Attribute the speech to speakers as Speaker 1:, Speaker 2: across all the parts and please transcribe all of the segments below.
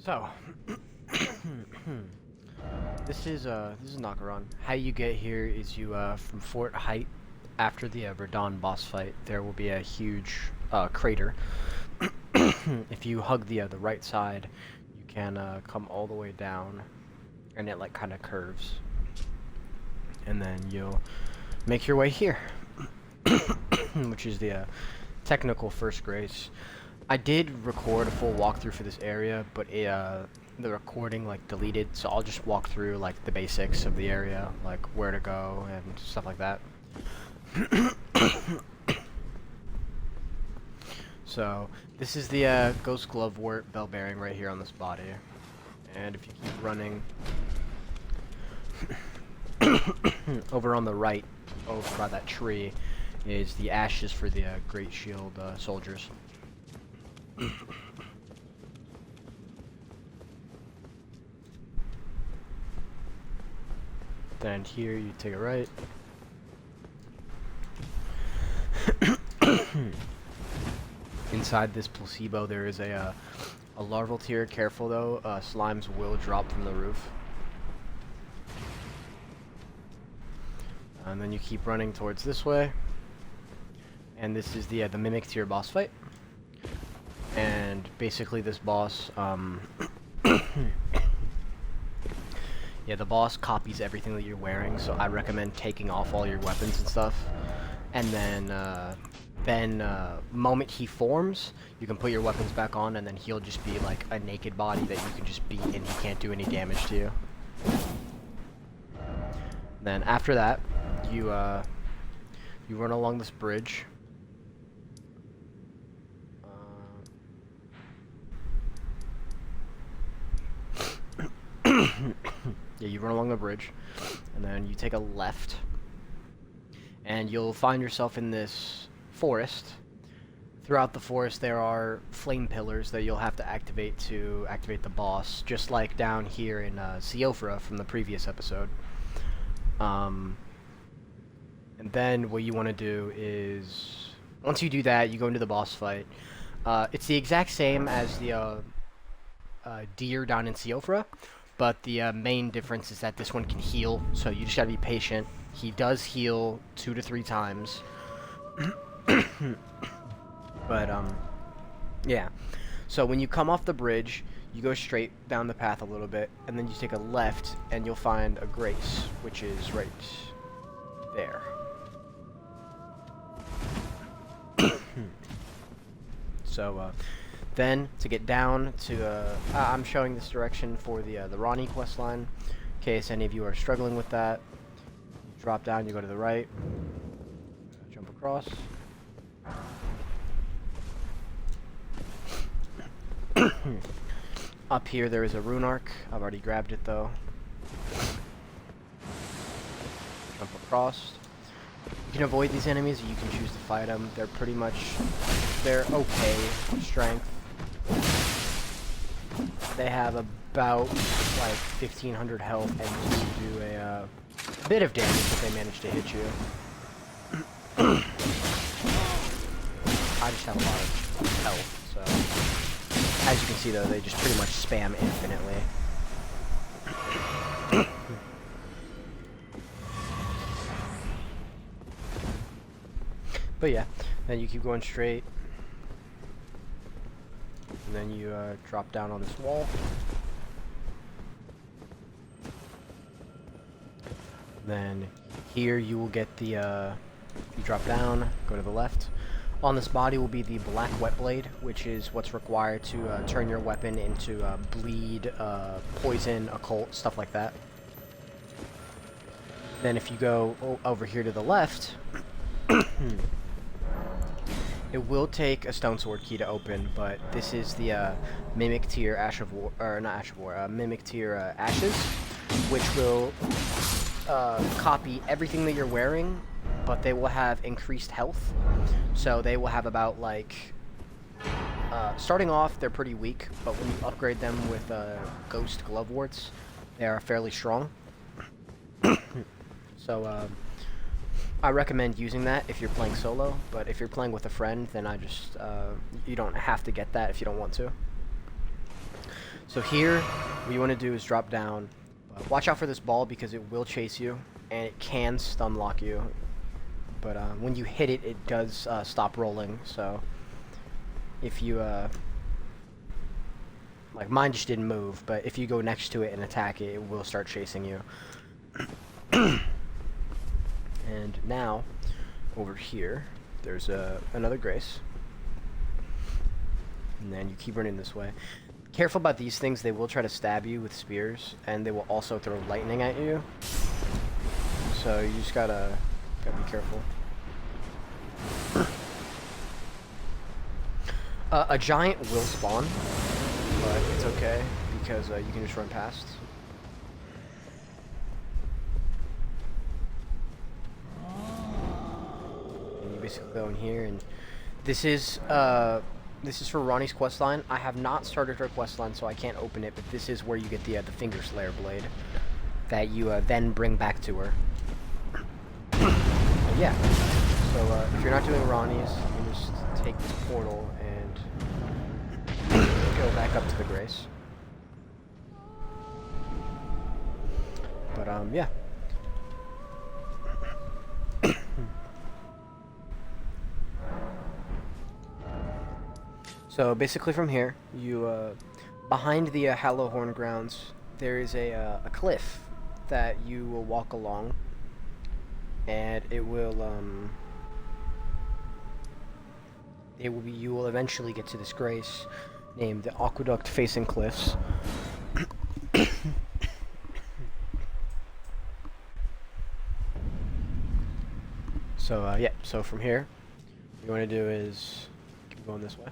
Speaker 1: So, this is Nokoron. How you get here is you from Fort Height. After the Verdun boss fight, there will be a huge crater. If you hug the right side, you can come all the way down, and it like kind of curves, and then you'll make your way here, which is the technical first grace. I did record a full walkthrough for this area, but the recording like deleted, so I'll just walk through like the basics of the area, like where to go and stuff like that. So this is the ghost glovewort bell bearing right here on this body, and if you keep running over on the right, over by that tree, is the ashes for the Great Shield soldiers. Then here you take a right. Inside this placebo there is a larval tier. Careful though, slimes will drop from the roof. And then you keep running towards this way. And this is the mimic tier boss fight. And basically this boss, yeah, the boss copies everything that you're wearing, so I recommend taking off all your weapons and stuff. And then moment he forms, you can put your weapons back on, and then he'll just be like a naked body that you can just beat, and he can't do any damage to you. Then after that, you run along this bridge. Yeah, you run along the bridge, and then you take a left, and you'll find yourself in this forest. Throughout the forest there are flame pillars that you'll have to activate the boss, just like down here in Siofra from the previous episode. And then what you want to do is, once you do that, you go into the boss fight. It's the exact same as the deer down in Siofra, but the main difference is that this one can heal, so you just gotta be patient. He does heal 2 to 3 times. But, yeah. So when you come off the bridge, you go straight down the path a little bit, and then you take a left, and you'll find a grace, which is right there. So, then, to get down to, I'm showing this direction for the Ranni questline, in case any of you are struggling with that. You drop down, you go to the right, jump across. Up here there is a rune arc. I've already grabbed it though. Jump across. You can avoid these enemies, or you can choose to fight them. They're pretty much, they're okay strength. They have about like 1500 health, and you do a bit of damage if they manage to hit you. I just have a lot of health, so as you can see though, they just pretty much spam infinitely. But yeah, then you keep going straight. And then you drop down on this wall. Then here you will get the, you drop down, go to the left. On this body will be the black wet blade, which is what's required to turn your weapon into bleed, poison, occult, stuff like that. Then if you go over here to the left, it will take a stone sword key to open, but this is the mimic tier Ash of War, or not Ash of War, mimic tier Ashes, which will copy everything that you're wearing, but they will have increased health. So they will have about like, starting off they're pretty weak, but when you upgrade them with ghost gloveworts, they are fairly strong. So I recommend using that if you're playing solo, but if you're playing with a friend, then you don't have to get that if you don't want to. So here, what you want to do is drop down. Watch out for this ball because it will chase you, and it can stun lock you. But when you hit it, it does stop rolling. So if you like mine just didn't move, but if you go next to it and attack it, it will start chasing you. And now, over here, there's another Grace. And then you keep running this way. Careful about these things, they will try to stab you with spears, and they will also throw lightning at you. So you just gotta be careful. A giant will spawn, but it's okay, because you can just run past. And you basically go in here, and this is for Ranni's questline. I have not started her questline, so I can't open it, but this is where you get the Fingerslayer blade that you then bring back to her. And yeah, so if you're not doing Ranni's, you can just take this portal and go back up to the Grace. But yeah. So basically from here, you behind the Hallowhorn grounds, there is a cliff that you will walk along, and it will you will eventually get to this Grace named the Aqueduct Facing Cliffs. So yeah, so from here, what you want to do is keep going this way.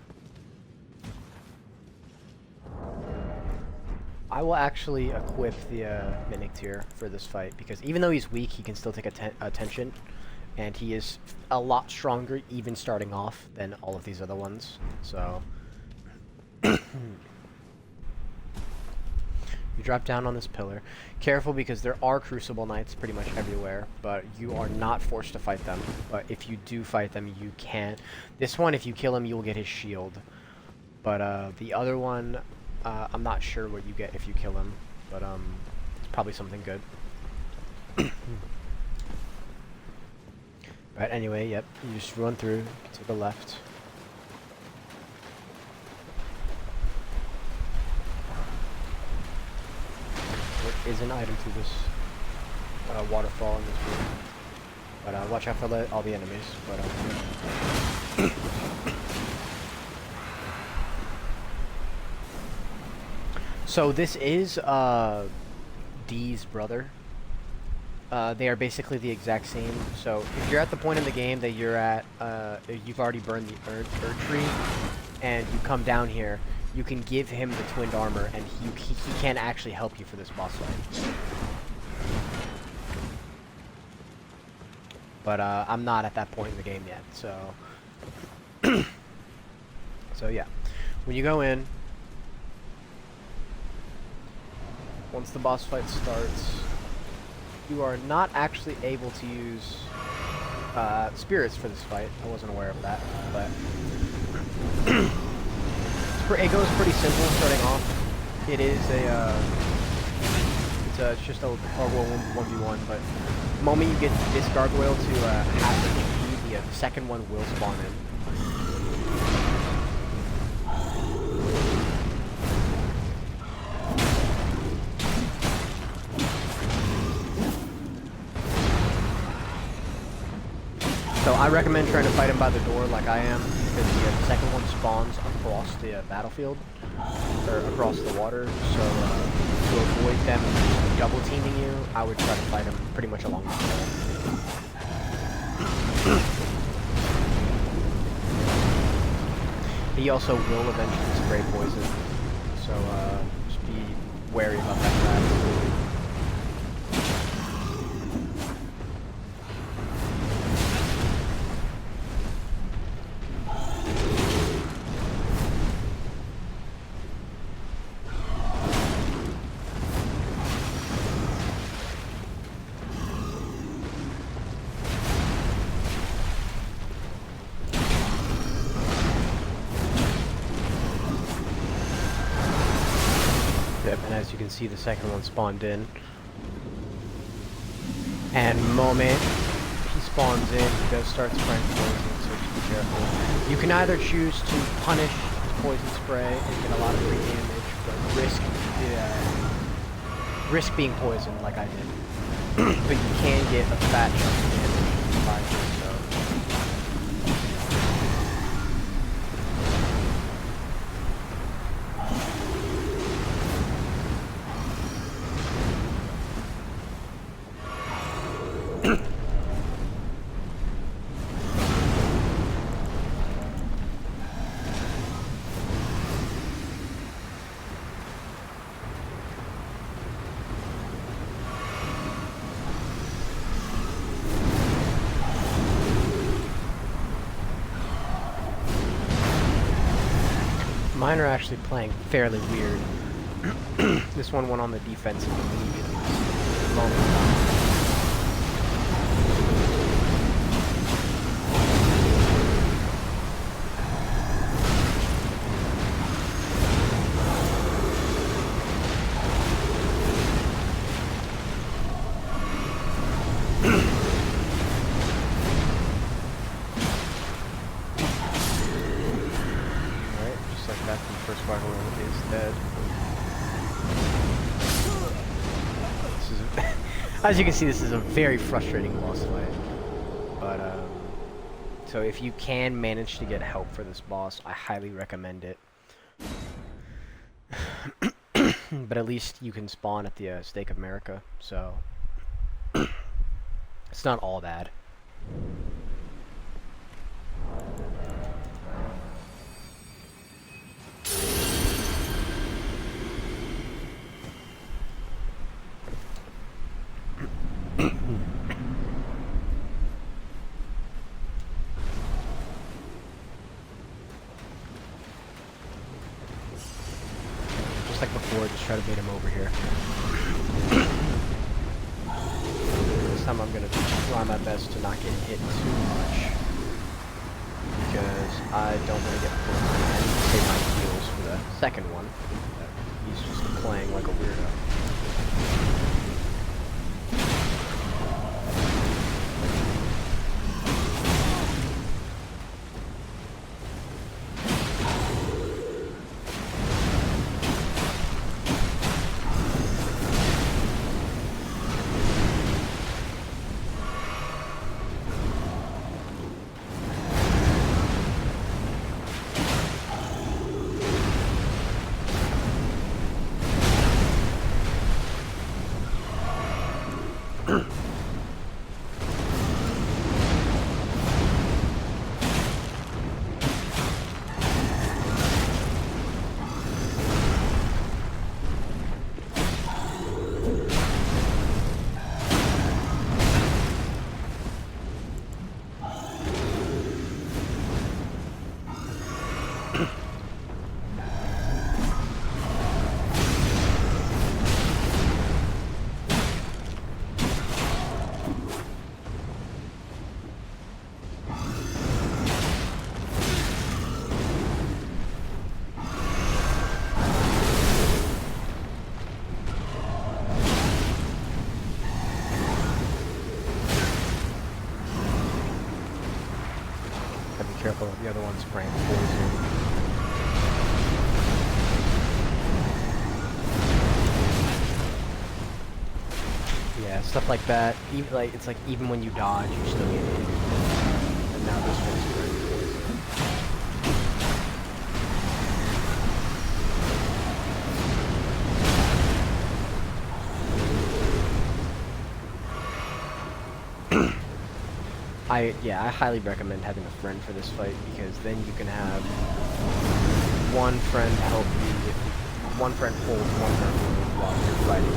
Speaker 1: I will actually equip the Miniktir for this fight, because even though he's weak, he can still take attention, and he is a lot stronger even starting off than all of these other ones. So you drop down on this pillar. Careful, because there are Crucible Knights pretty much everywhere, but you are not forced to fight them. But if you do fight them, you can. This one, if you kill him, you will get his shield. But the other one, I'm not sure what you get if you kill him, but it's probably something good. Right, anyway, yep, you just run through to the left. There is an item to this waterfall in this room, but watch out for all the enemies. But so this is Dee's brother. They are basically the exact same. So if you're at the point in the game that you're at, you've already burned the Erd tree, and you come down here, you can give him the twinned armor, and he can actually help you for this boss fight. But I'm not at that point in the game yet, so so yeah, when you go in, once the boss fight starts, you are not actually able to use spirits for this fight. I wasn't aware of that, but it goes pretty simple starting off. It is it's just a gargoyle 1v1, but the moment you get this gargoyle to half the HP, the second one will spawn in. So I recommend trying to fight him by the door like I am, because the second one spawns across the battlefield, or across the water, so to avoid them double teaming you, I would try to fight him pretty much along the wall. He also will eventually spray poison, so just be wary about that fact. Yep, and as you can see, the second one spawned in. And moment he spawns in, he does start spraying poison, so just be careful. You can either choose to punish his poison spray and get a lot of free damage, but risk being poisoned like I did. But you can get a fat chunk of damage by doing so. Mine are actually playing fairly weird. This one went on the defensive immediately. As you can see, this is a very frustrating boss fight. But, so if you can manage to get help for this boss, I highly recommend it. But at least you can spawn at the Stake of America, so it's not all bad. Just like before, just try to bait him over here. This time I'm going to try my best to not get hit too much, because I don't want to get poisoned. I need to save my heals for the second one. He's just playing like a weirdo. Careful, the other one's spraying poison. Yeah, stuff like that. Even like it's like even when you dodge, you still get hit. And now this one's spraying I highly recommend having a friend for this fight, because then you can have one friend help you if one friend pulls one friend while you're fighting.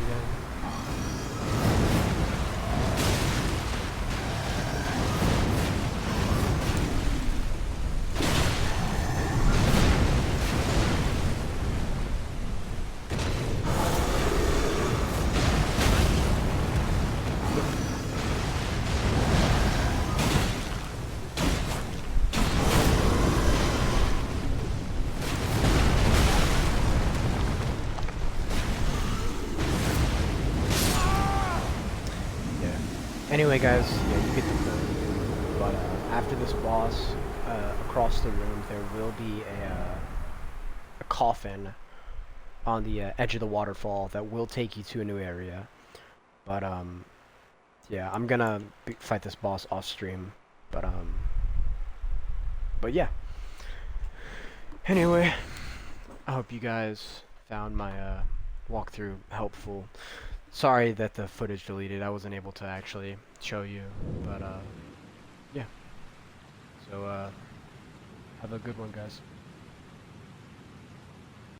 Speaker 1: again. Anyway, guys, yeah, you get the point. But after this boss, across the room, there will be a coffin on the edge of the waterfall that will take you to a new area. But yeah, I'm gonna fight this boss off stream. But yeah. Anyway, I hope you guys found my walkthrough helpful. Sorry that the footage deleted. I wasn't able to actually show you, but yeah. So have a good one, guys.